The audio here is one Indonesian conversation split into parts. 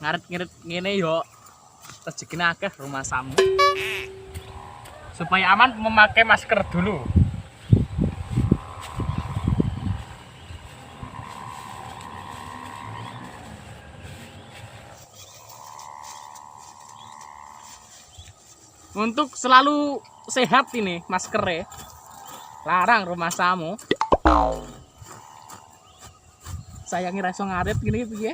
ngarit-ngirit ngene yo rezekine akeh rumah samu. Supaya aman memakai masker dulu. Untuk selalu sehat ini maskernya. Larang rumah samu. Sayangi reso ngarit gini piye?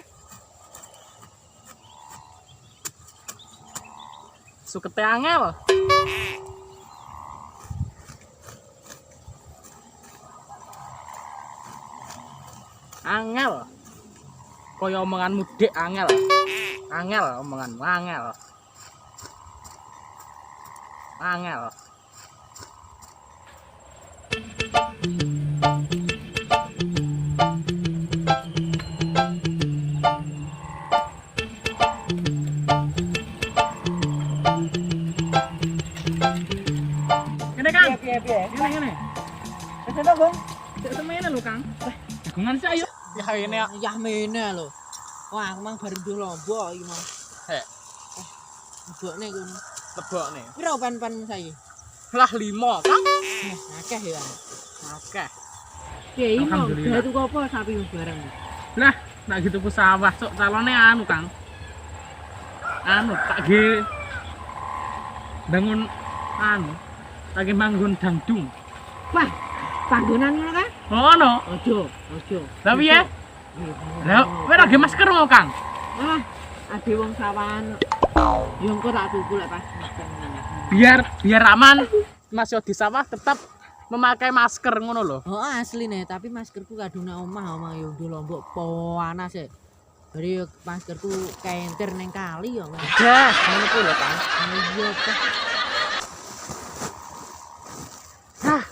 Sukete angel. Angel. Kaya omonganmu dek angel. Angel omonganmu angel. Angel. Ngene Kang. Piye. Ngene. Wis enak, Bang. Cek semene lho, Kang. Jagungan sih ayo. Ya ini ya. Ya mene lho. Wah, aku mang bareng duwe lombok iki mau. Hek, Lebokne kono. lebokne. Piro pan-panmu saiki? Lah 5, Kang. Akeh ya. Akeh. Ya iki mau Alhamdulillah. gawe tuku apa sapi bareng. Lah, nak gitu ku sawah sok calone anu, Kang. Anu, tak ge bangun anu, tak ge bangun dangdung. Wah, panggonan ngono kan? Ngono. Ojo. Lah piye? Lah, kowe lagi masker mau, Kang? Ah, ade wong sawan. Yo engko tak tuku lek pas makan. Biar aman. Masih di sawah tetap memakai masker ngono lho. Oh, asli nih, tapi maskerku kadung nang omah yo nduk lombok panas e. Jadi maskerku kenter neng kali yo. Dah, ngono kuwi lho, Kang. Iya, Pak. Hah.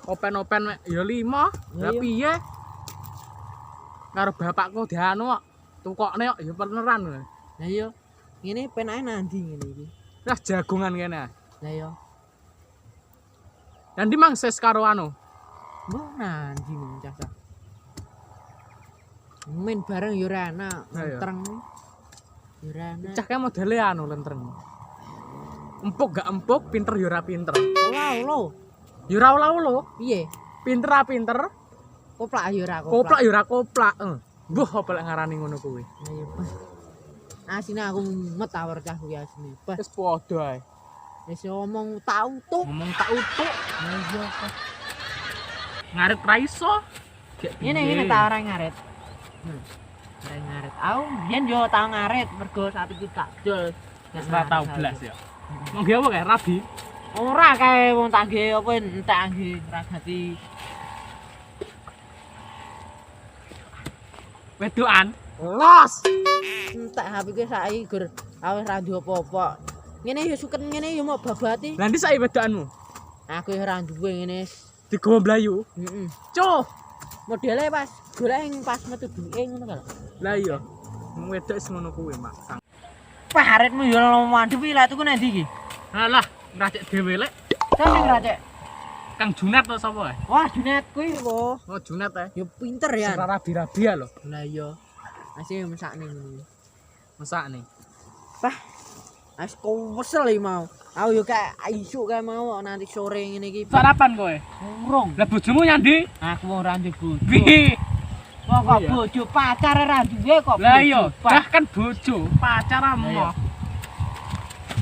Open ya 5. Lah Iya. piye? Karo bapakku dianu kok. Tukokne kok ya beneran lho. Lah yo, ngene penake nandi ngene iki. Lah jagongan kene. Lah yo, Dan di mang ses karo anu. mbok nandi men cah-cah. Main bareng yo ora enak, Lah yo. ngentreng. Yo ora enak. Cah kae modele anu lentreng. Empuk gak empuk, pinter ya ora pinter. Wah, lo. Ya ora ulah-ulah. Piye? Pinter ra pinter, Koplak yo ora koplak ya ora koplak. Mbuh apa lek ngarani ngono kuwi. Lah yo, Pak. Asine aku mumet awar cah kuwi asine. Pas Wis padha ae. wis omong tak utuk. Ngomong tak utuk. Lah yo, Pak. Ngarit ra iso. Ngene tak ora ngaret. Ora ngaret. Aku biyen yo tau ngaret mergo sapiku tak dol. Wis ora tau blas ya. Monggo apa kae rabi? Ora kae wong tak nggih apa entek nggih ora dadi Wedokan. los. Entek HP ku saiki gur awis ra duwe apa-apa. Ngene yo suket ngene yo mau babati. Lah ndi saiki wedokanmu? Aku ora duwe ngene. Digowo blayu. Heeh. Cuh. Modele pas golek ing pas metu duke ngono kan. Lah iya. Wong wedok wis ngono kuwi, Mak. Paretmu yo mandhep iki lek tuku nang ndi iki? Alah, ngracik dhewe lek. Sapa sing ngracik? Kang Junat to sapa ae? Wah, Junet kuwi lho. Oh, Junat ae. Yo pinter ya. Ora rabi-rabi ya lho. Lah iya. Asih mesakne ngono. Mesakne. Pah. As kowesel iki mau. Aku yo kayak isuk kae mau nanti sore ngene iki. Sarapan kowe? Urung. Lah bojomu nyandi? Aku ora duwe bojo. Piye? Wong kok Iya. bojo pacar ora duwe kok. Lah bojo, iya, Pak. dah kan bojo, pacaran Lah iya. mo.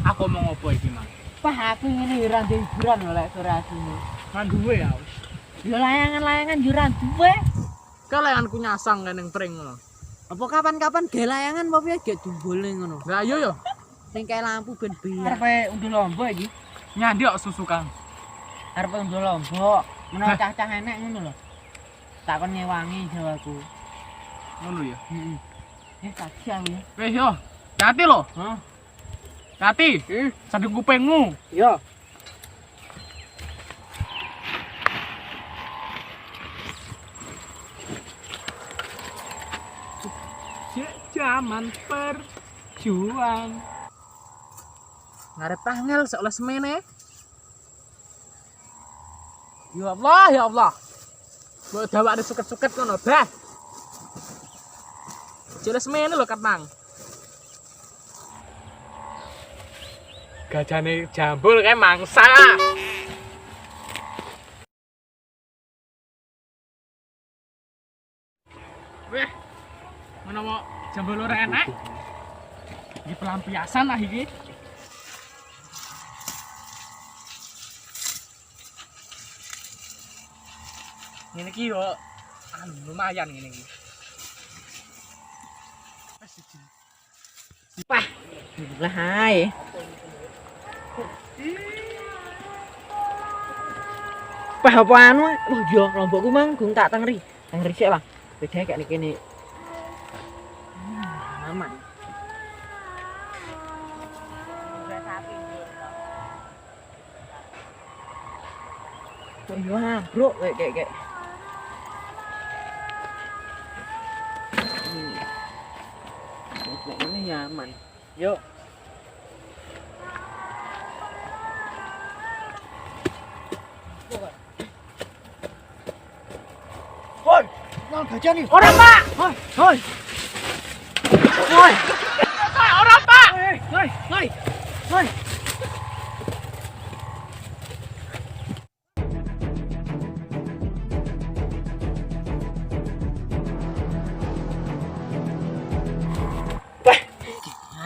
Aku mau ngopo iki, Mang? Pah aku ngene yo ora duwe hiburan lho lek sore asine. Kan duwe ya. Yo layangan-layangan yo ora duwe. Kaleanku nyasang kene ning pring ngono. Apa kapan-kapan ge layangan apa piye ge dumbulne ngono. Lah iya yo. Sing kae lampu ben biar. Arepe unduh lombok iki. Nyandi kok susu Kang. Arepe unduh lombok. Menawa Hah? cah-cah enek ngono lho. Takon ngewangi jawaku. Ngono ya. Heeh. Tak siang ya. Weh yo. Hati lo. Hah? Hati. Sambil kupingmu. Yo. Zaman perjuang. Ngarep tanggal seolah semene. Ya Allah, ya Allah. Mbok dawake suket-suket ngono, bah. Jelas semene lho, Katang. Gajane jambul kayak mangsa. Weh, menawa jambul ora enak. Iki pelampiasan lah iki. Ngene iki yo lumayan ngene iki. Pah. Lah hai. Pah apa anu? Oh iya, lombokku mang gung tak tengeri. Tengeri sik, Bang. Beda kayak kene. Aman. Oh iya, bro, kayak. Ini nyaman. Yuk. Hoi, nang gajah nih. Ora, Pak. Hoi. Ora, Pak. Hoi.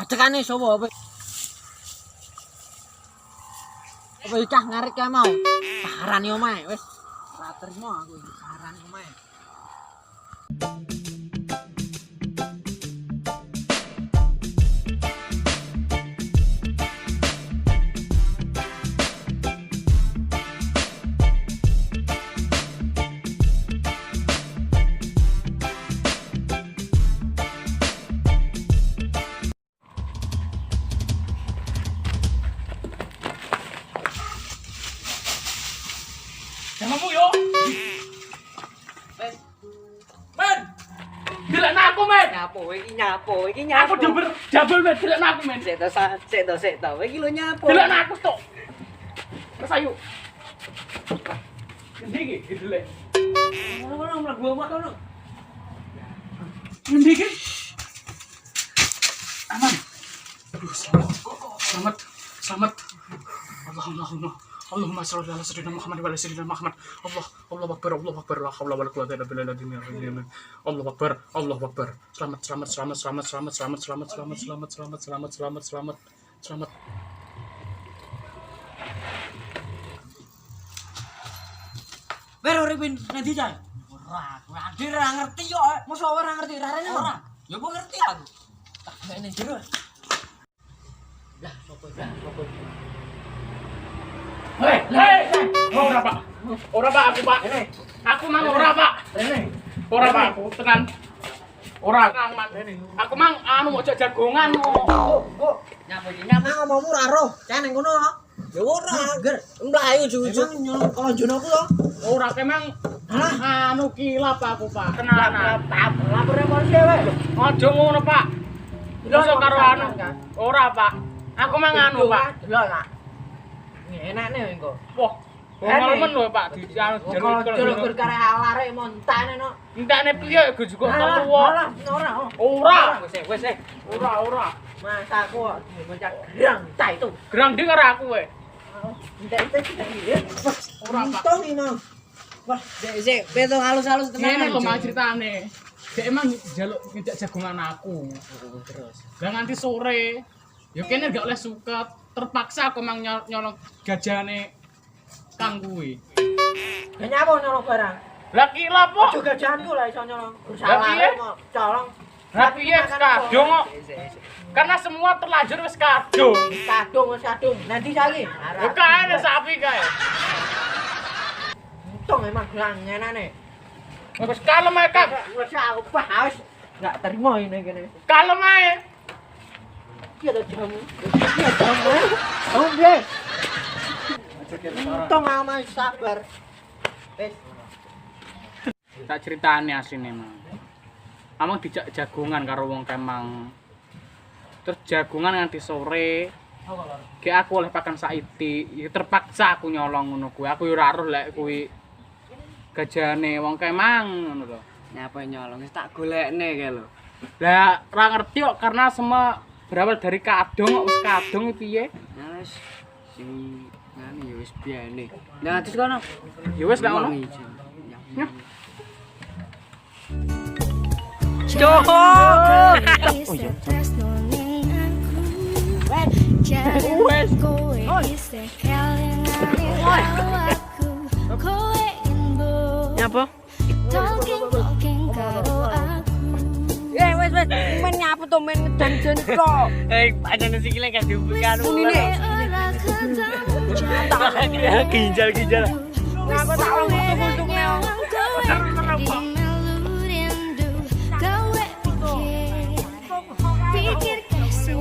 Tekane sapa apa? Apa cah ngarit kae mau? Parani omae wis. Ora trimo aku iki parani omae. Janganmu yo. Men. Delokna aku, men. Nyapo iki Aku jabul men delokna aku, men. Sik to. Iki lho nyapo. Delokna aku tok. Wes ayo. Ngendi iki delok. Ngono mlebu omah kono. Ngendi iki? Aman. Aduh, selamat. Allahumma shalli ala sayyidina Muhammad wa ala sayyidina Muhammad. Allahu akbar. La haula wala quwwata illa billah. Allahu akbar. Selamat. Pero Ripin nanti jan. Ora ngerti yo. Mosok ora ngerti rarene ora. Ya kok ngerti aku. Tak ngene jero. Lah, sopo. Hei, ora Pak aku Pak. Aku mang ora Pak. Ora Pak aku tenan. Ora aman. Aku mang anu mau jagongan. Nyapa iki? Nyapa ngomongmu ora roh. Cah ning kono. Ya ora, ger. Mlayu ujug nyolong kolonjono ku lho. Ora kemang anu kilap aku Pak. Tenanan. Lapor polisi wae. Aja ngono Pak. Iso karo anu. Ora Pak. Aku mang anu Pak. Delok nak. Enakne engko. Wah, ngalaman lho Pak di anu Jero kare alare montane no. Entakne piye go juga telu. Ora. Wis. Ora. Mas aku kok mencak gerang ta itu. Gerang ndi karo aku kowe. Entek iki. Ora Pak. Untung iki mau. Wah, sik beto halus-halus tenan. Ngene lho Mas critane. Dek emang njaluk ngejak jagongan aku. Terus. Lah nganti sore. Ya kene gak oleh suket. Terpaksa aku mang nyolong gajane Kang kuwi. Ya nyapa nyolong barang? Lah kilap kok. Juga jantu lah iso nyolong. Lah piye? Colong. Lah piye kadung kok. Karena semua terlanjur wis kadung. Kadung. Nanti saiki. Ya kae sapi kae. Untung emang gerang ngenane. Wis kalem ae Kang. Wis aku wis enggak terima ini kene. Kalem ae. Iya to jamu. Oh piye? Untung ama sabar. Wis. Tak ceritane asline emang. Amang dijak jagongan karo wong Kemang. Terus jagongan nganti sore. Ki aku oleh pakan saiki, ya terpaksa aku nyolong ngono kuwi. Aku yo ora roh lek kuwi gajane wong Kemang ngono lho. Nyapa nyolong wis tak golekne kae lho. Lah ora ngerti kok karena semua berawal dari kadung kok wis kadung piye? Mas. Sing ngene ya wis biane. Nah, terus kono. Ya wis gak ngono. Nyapa? Wes men nyapa to men ngedan-dan kok. Pancen sikile gak dibuka Unine. Ginjal-ginjal. Aku tak untung-untungne. Pikir kasih.